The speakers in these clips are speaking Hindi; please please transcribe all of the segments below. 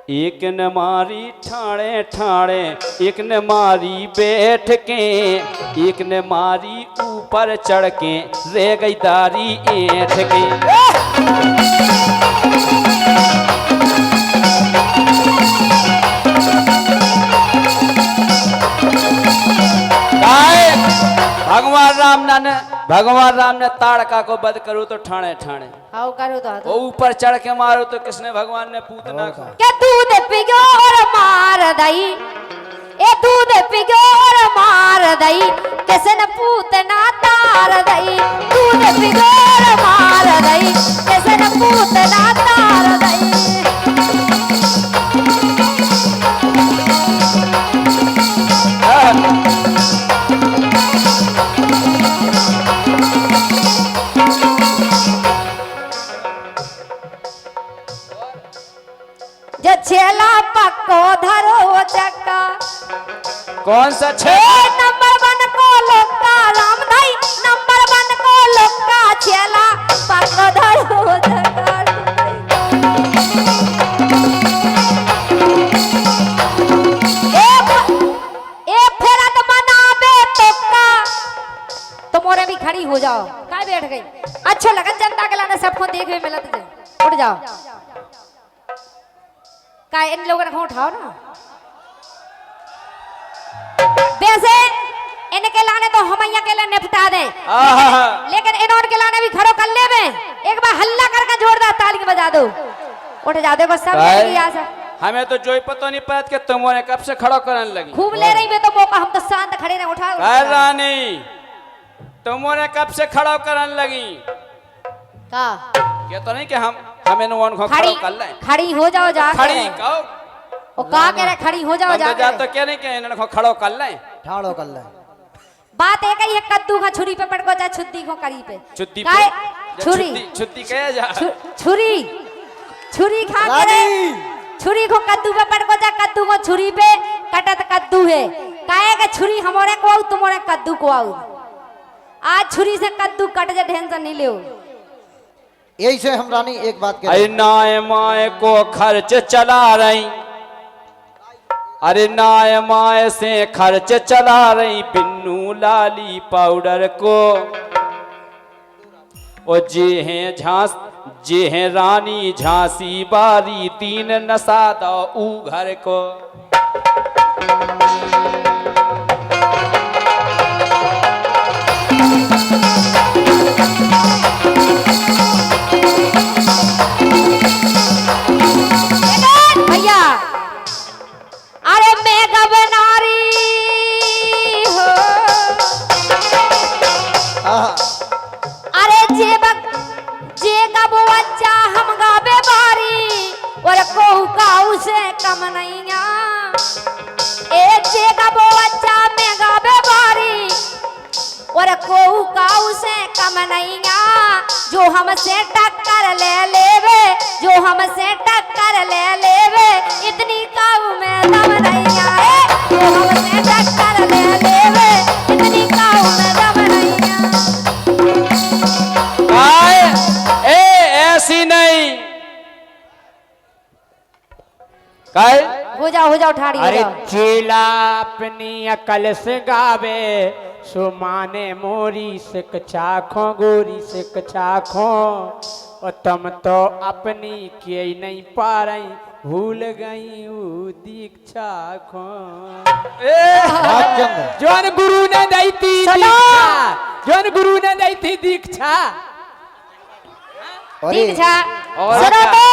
एक न मारी ठाणे ठाणे, एक न मारी बैठ के, एक न मारी ऊपर चढ़ के, रह गई दारी ऐठ के। भगवान राम ने ताड़का को बद करूं तो ठाणे ठाणे, आओ करो तो वो ऊपर चढ़ के मारो तो किसने भगवान ने पूतना को। क्या दूध पियो और मार दई, ए दूध पियो और मार दई, किसने पूतना तार दई। दूध पियो और मार दई, किसने पूतना तार दई। जो छेला पक्को धरो चक्का, कौन सा नंबर 1 को लोका राम भाई, नंबर 1 को लोका छेला पक्को धरो चक्का। ए फेरत मनाबे तोका, तुम्हारे भी खड़ी हो जाओ। काय बैठ गई? अच्छा लगा जनता के लाने सबको देखे मिलत जे, उठ जाओ। का इन लोगों को उठाओ ना। वैसे इनके लाने तो हम यहाँ के लिए निपटा दे, लेकिन इन्होंने के लाने भी खड़ो कर ले में एक बार हल्ला करके जोरदार ताली बजा दो। उठ जा, देखो सब हमें तो जो ही पता नहीं पाया कि तुमने कब से खड़ो करने लगी। खूब ले रही मैं तो मौका, हम तो शांत खड़े रहे। उठा रानी, तुमने कब से खड़ो करने लगी? का ये तो नहीं कि हमें नुआन को खड़ो कर ले। खड़ी हो जाओ जा। खड़ी कहो वो का कह रहे खड़ी हो जाओ जा। जा तो क्या नहीं कि इन्होंने को खड़ो कर ले, ठाड़ो कर ले। बात एक ही है, कद्दू का छुरी पे पड़को जा, छुद्दी को करी पे छुद्दी पे छुरी छुद्दी कहे जा, छुरी छुरी खा के छुरी को कद्दू पे पड़को जा, कद्दू को छुरी पे कटत कद्दू है। काहे के छुरी हमारे को आऊ, तुम्हारे कद्दू को आऊ। आज छुरी से कद्दू कट जा, टेंशन नहीं ले। यही से हम रानी एक बात कह रहे हैं, नाय माए को खर्च चला रही, अरे नाय माए से खर्च चला रही, बिन्नू लाली पाउडर को। ओ जे हैं रानी झांसी बारी, तीन नशा दो ऊ घर को। कम नैया ए जेगा बो अच्छा में गाबे बारी, और कोहू काऊ से कम नैया। जो हमसे टक्कर ले लेवे, जो हमसे टक्कर ले लेवे, इतनी काऊ में दम नैया। जो हमसे टक्कर ले लेवे, इतनी काऊ में दम नैया। ऐसी नहीं काय हो जाओ ठाड़ी। अरे चेला अपनी अकल से गावे, सुमाने मोरी शिक्षा खो, गोरी शिक्षा खो। और तुम तो अपनी के नहीं पा रही, भूल गई दीक्षा खो। जौन गुरु ने दी थी दीक्षा, जौन गुरु ने दी थी दीक्षा, दीक्षा सुनो तो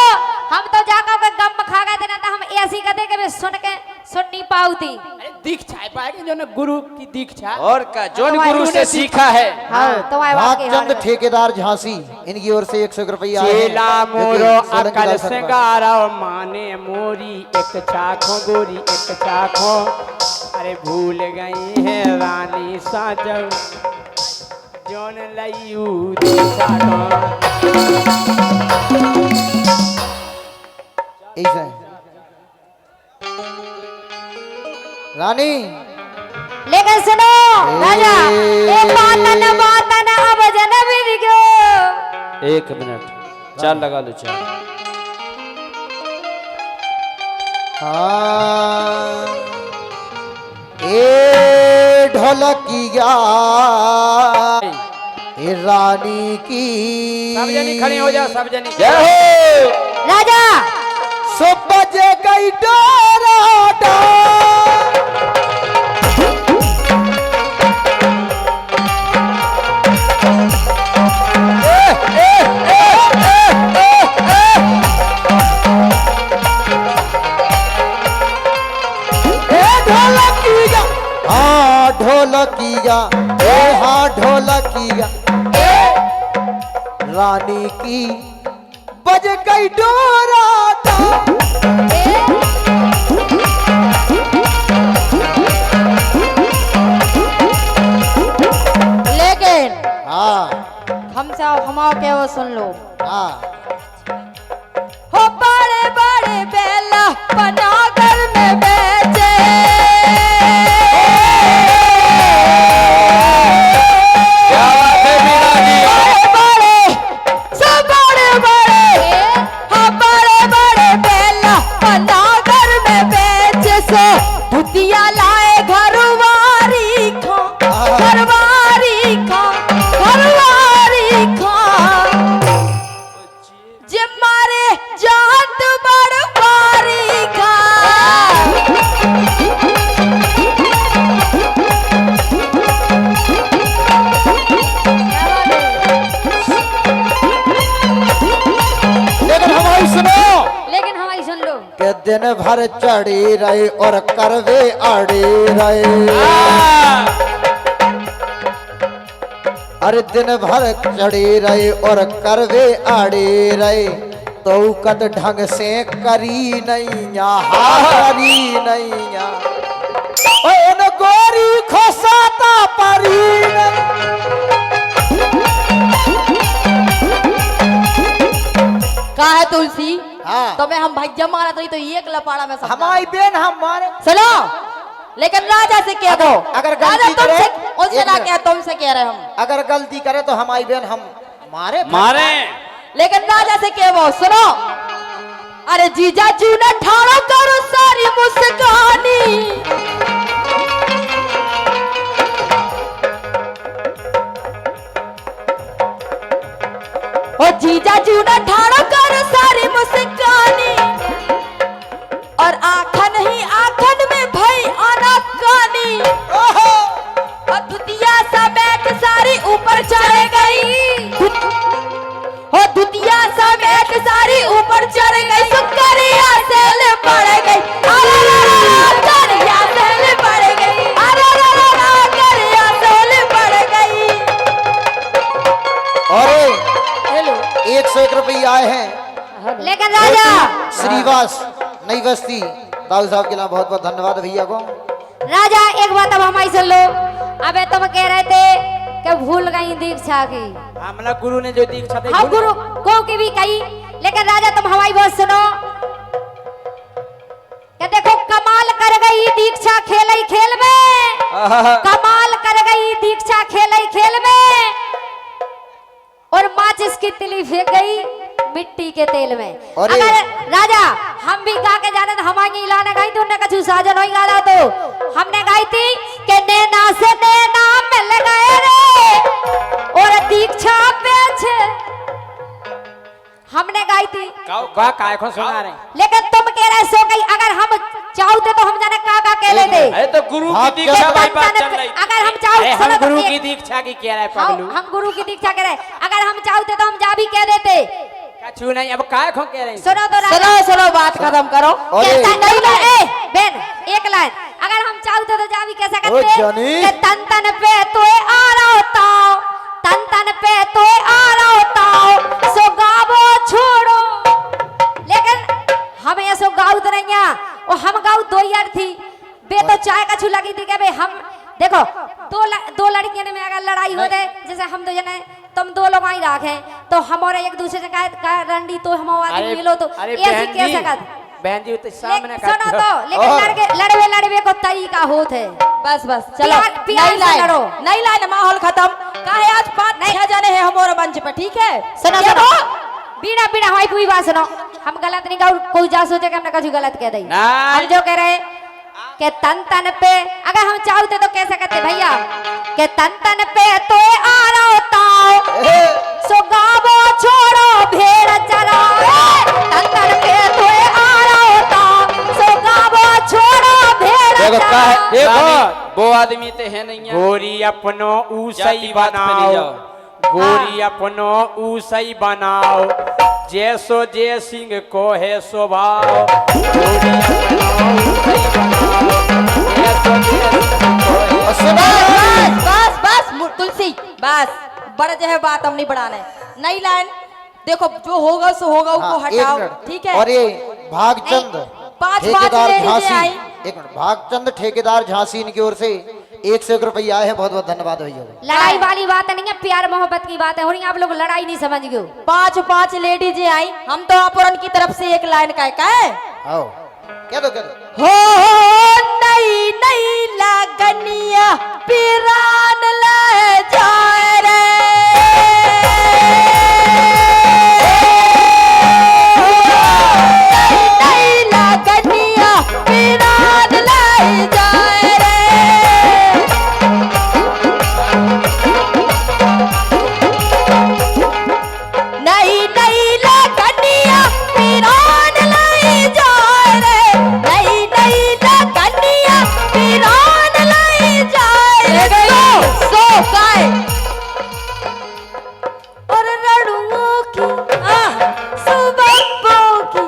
हम तो जाकर के गम खा गए थे ना, तो हम ऐसी कदे के सुन नहीं पाऊ थी। अरे दीक्षा है पाएंगे जो न गुरु की दीक्षा, और का जो गुरु से सीखा है। हाँ, तो भागचंद ठेकेदार झांसी, इनकी ओर से 100 रुपया। चेला मोरो अकल से गारा, माने मोरी एक चाखो, गोरी एक चाखो। अरे भूल गई है रानी साजव, जोन लयू दीक्षा ऐसा रानी। लेकिन सुनो राजा, बातन अब जनविर गयो। 1 मिनट, चार लगा लो चार। हाँ ए ढोलकिया ए रानी की सब जनी खड़े हो जाओ, सब जनी। जय हो राजा सो बजे गई डोराटा ढोलकिया ए हाँ ढोलकिया रानी की बज गई डोराटा लेकिन हाँ हमसे हमाओ के वो सुन लो। हाँ हो बड़े बड़े बेला पनागर में बेचे क्या बात है मीरा जी। बड़े सब बड़े बड़े हाँ बड़े बड़े बेला पनागर में बेचे सो धुतिया लाए घरवारी खा घरवारी खा घरवारी खा जे मारे जात बड़वारी खा लेकिन हमारी सुनो लेकिन हमारी सुन लो के दिन भर चढ़ी रहे और करवे अड़ी रहे अरे दिन भर चढ़ी रहे और करवे अड़ी रहे तो कद ढंग से करी नैया करी नैया ओन गोरी खोसाता परी का है तुलसी हाँ। तो मैं हम भाई जब मारा तो एक लपाड़ा में हमारी बेन हमारे चलो लेकिन राजा से कह दो अगर राजा गलती तुमसे करे, उससे एक ना मिनट। कह तुमसे कह रहे हम अगर गलती करे तो हमारी बेन हम मारे मारे लेकिन राजा से कह वो सुनो अरे जीजा जी ने ठाड़ो करो सारी मुस्कानी ओ जीजा जी ने ठाड़ो करो सारी मुस्कानी और आखन ही आखन में भई आना कानी और दुतिया समेत सारी ऊपर चढ़ गई हो दुतिया समेत सारी ऊपर चढ़ गई सुकरिया सेल पड़ गई करिया सेल पड़ गई करिया सेल पड़ गई और हेलो 101 रुपये आए हैं लेकिन राजा श्रीवास नई बस्ती दाऊ साहब के लिए बहुत बहुत धन्यवाद भैया को राजा एक बात अब हमारी सुन लो अबे तुम कह रहे थे कि भूल गई दीक्षा की हमला गुरु ने जो दीक्षा दी हम गुरु को की भी कही लेकिन राजा तुम हमारी बात सुनो कि देखो कमाल कर गई दीक्षा खेल खेल में कमाल कर गई दीक्षा खेल में और माचिस की तिली फेंक गई मिट्टी के तेल में अरे। अगर राजा हम भी गा के जाने हमारी इलाने गाई थी उन्होंने कछु साजन नहीं गाला तो हमने गाई थी कि नैना से नैना मिल गए रे और दीक्षा पेछ हमने गाई थी का काय को सुना रहे लेकिन तुम कह रहे सो गई अगर हम चाहते तो हम जाने का कह लेते अरे तो गुरु हाँ, की दीक्षा भाई बात चल रही अगर हम अरे चाहते हम गुरु की दीक्षा की कह रहे पगलू हम गुरु की दीक्षा कह रहे अगर हम चाहते तो हम जा भी कह देते कछु नहीं अब काय को कह रहे सुनो तो सुनो बात खत्म करो अरे। बेन एक लाइन अगर हम चाहते तो जा भी कह ओ सकते जानी। कि तन तन पे तो आ रहा होता तन तन पे तो आ रहा होता सो गावो छोड़ो लेकिन हम ये सो गाऊ तो नहीं है और हम गाऊ दो यार थी बे तो चाय का छू लगी थी कि बे हम देखो दो लड़कियों में अगर लड़ाई हो जाए जैसे हम दो जने तुम दो लोग आई राखे तो हमारे एक दूसरे से का रंडी तो हम आदमी मिलो तो ऐसी कह सकत बहन जी तो सामने सुनो तो लेकिन लड़वे को तरीका होत है बस चलो नई लाइन माहौल खत्म काहे आज 5-6 जने हैं हमारे मंच पे ठीक है सुनो बीना हमारी पूरी बात सुनो हम गलत नहीं कहू, कोई जा सोचे कि हमने कुछ गलत कह दी। नहीं। हम जो कह रहे कि तन तन पे अगर हम चाहते तो कैसे कहते भैया कि तन तन पे तो आ रहा होता सो गावो छोड़ो भेड़ चराओ। तन तन पे तो आ रहा होता सो गावो छोड़ो भेड़ देखो का है, चराओ। देखो वो आदमी ते है नहीं है। गोरी अपनो ऊसई जाति बात पे नहीं बनाओ, जाओ। गोरी अपनो ऊसई बनाओ, जैसो जय सिंह को है स्वभाव। गोरी अपनो ऊसई बनाओ, जैसो जय सिंह को है बस बस बस तुलसी बस, बड़ा जो है बात हम नहीं बढ़ाने। नई लाइन देखो, जो होगा सो होगा, उसको हाँ, एक हटाओ, मिनट। ठीक है। और ये भागचंद पाँच ठेकेदार लेडीज़ झांसी, आई। एक मिनट, भागचंद ठेकेदार झांसी इनकी ओर से 1 रुपया आए हैं। बहुत बहुत धन्यवाद भैया। लड़ाई वाली बात नहीं है, प्यार मोहब्बत की बात है। और आप लोग लड़ाई नहीं समझ गए। पाँच लेडीज आई, हम तो आप और उनकी तरफ से एक लाइन का है। आओ कह दो हो नई नई लगनिया पिरान ले जाए रे। नई लगनिया पिरान ले जाए रे। नई नई लगनिया पिरान ले जाए रे। नई नई लगनिया पिरान ले जाए रे। सो काय और रड़ुओं की सुबब्बों की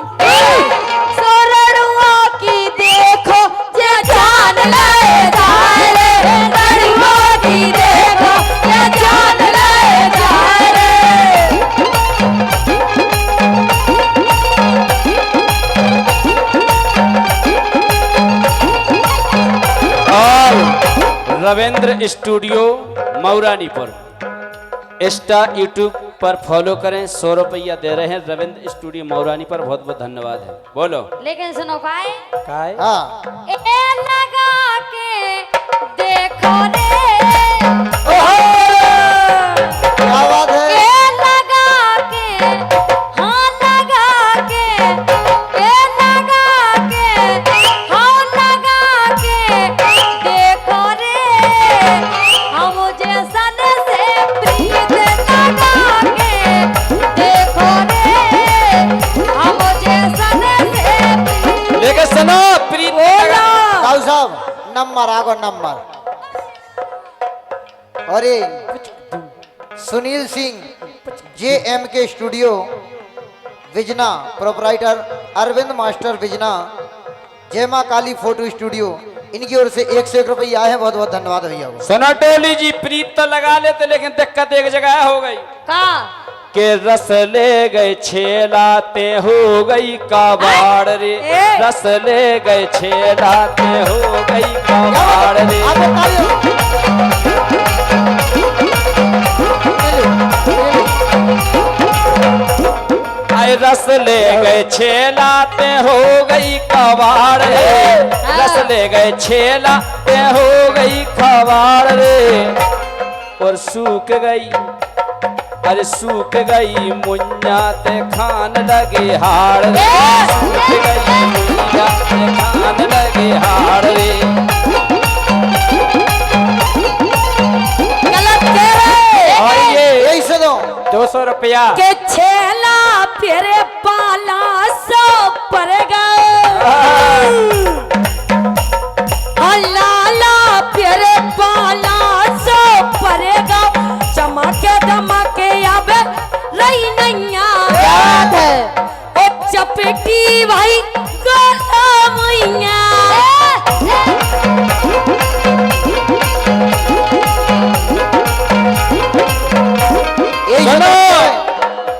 सो रड़ुओं की देखो जे जान ले जाए रे। रड़ुओं की देखो जे जान ले जाए रे। और Ravindra studio Mauranipur Insta YouTube पर फॉलो करें। 100 रुपया दे रहे हैं रविंद्र स्टूडियो मौरानीपुर। बहुत बहुत धन्यवाद है। बोलो लेकिन सुनो काय काय हाँ ए लगा के देखो रे। क्या बात है। ए लगा के हाँ लगा के ए लगा के हाँ लगा के देखो रे। हम जैसन से प्रीत लगा के देखो रे। हम जैसन से लेकिन सुनो प्रीत साहु साहब नंबर आगो नंबर। अरे सुनील सिंह JMK स्टूडियो विजना, प्रोपराइटर अरविंद मास्टर विजना, जय मां काली फोटो स्टूडियो, इनकी ओर से 1 रुपया आए हैं। बहुत बहुत धन्यवाद भैया। सुनो टोली जी, प्रीत तो लगा लेते लेकिन दिक्कत एक जगह हो गई का के रस ले गए छेलाते हो गई कबाड़ रे। रस ले गए छेलाते हो गई कबाड़ रे। आप बताइए। आए रस ले गए छेलाते हो गई कबाड़ रे। रस ले गए छेलाते हो गई कबाड़ रे। और सूख गई, अरे सूख गई मुन्ना ते खान लगे हाड़ रे। सूख गई मुन्ना ते खान लगे हाड़ रे। गलत कह रहे और ये यही से दो 200 रुपया के छेला तेरे पाला सो पड़ेगा। लाला तेरे पाला सो पड़ेगा। चमके दमके अब रही नैया याद है। ओ चपेटी भाई गोला मैया। यही से दो।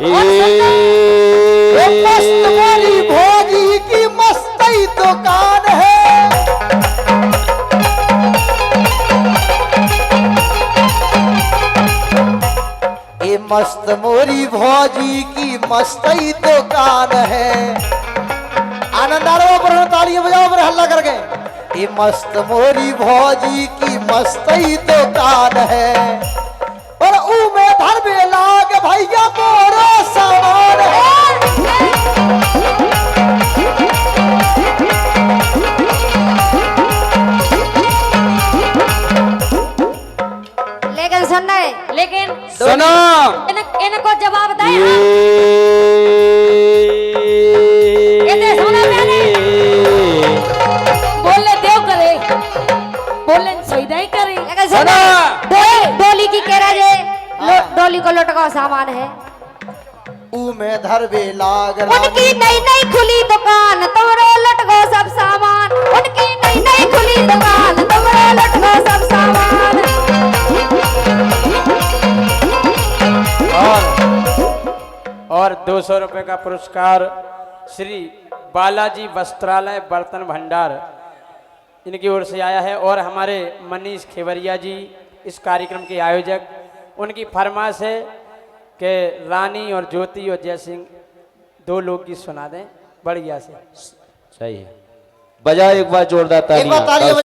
ये मस्त वाली भोगी की मस्तई दुकान है। ये मस्त मोरी भौजी की मस्तई दुकान है। आनंद आ रहा पर तालियां बजाओ पर हल्ला करके। ये मस्त मोरी भौजी की मस्तई दुकान है। और ऊ में धर में लाग भैया मोरो सामान है। सुनो इनको जवाब दे दे सुना मैंने बोले देव करे बोले सईदा ही करे लेकिन सुनो डोली की कह रहा है डोली को लटकाओ सामान है ऊ में धरवे लाग उनकी नई नई खुली दुकान तुमरे लटको सब सामान उनकी नई नई खुली दुकान तुमरे लटको सब सामान और 200 रुपए का पुरस्कार श्री बालाजी वस्त्रालय बर्तन भंडार इनकी ओर से आया है। और हमारे मनीष खेवरिया जी इस कार्यक्रम के आयोजक उनकी फरमाइश है कि रानी और ज्योति और जयसिंह 2 लोकगीत सुना दें बढ़िया से। सही है, बजाओ एक बार जोरदार एक बार तालियां तालियां।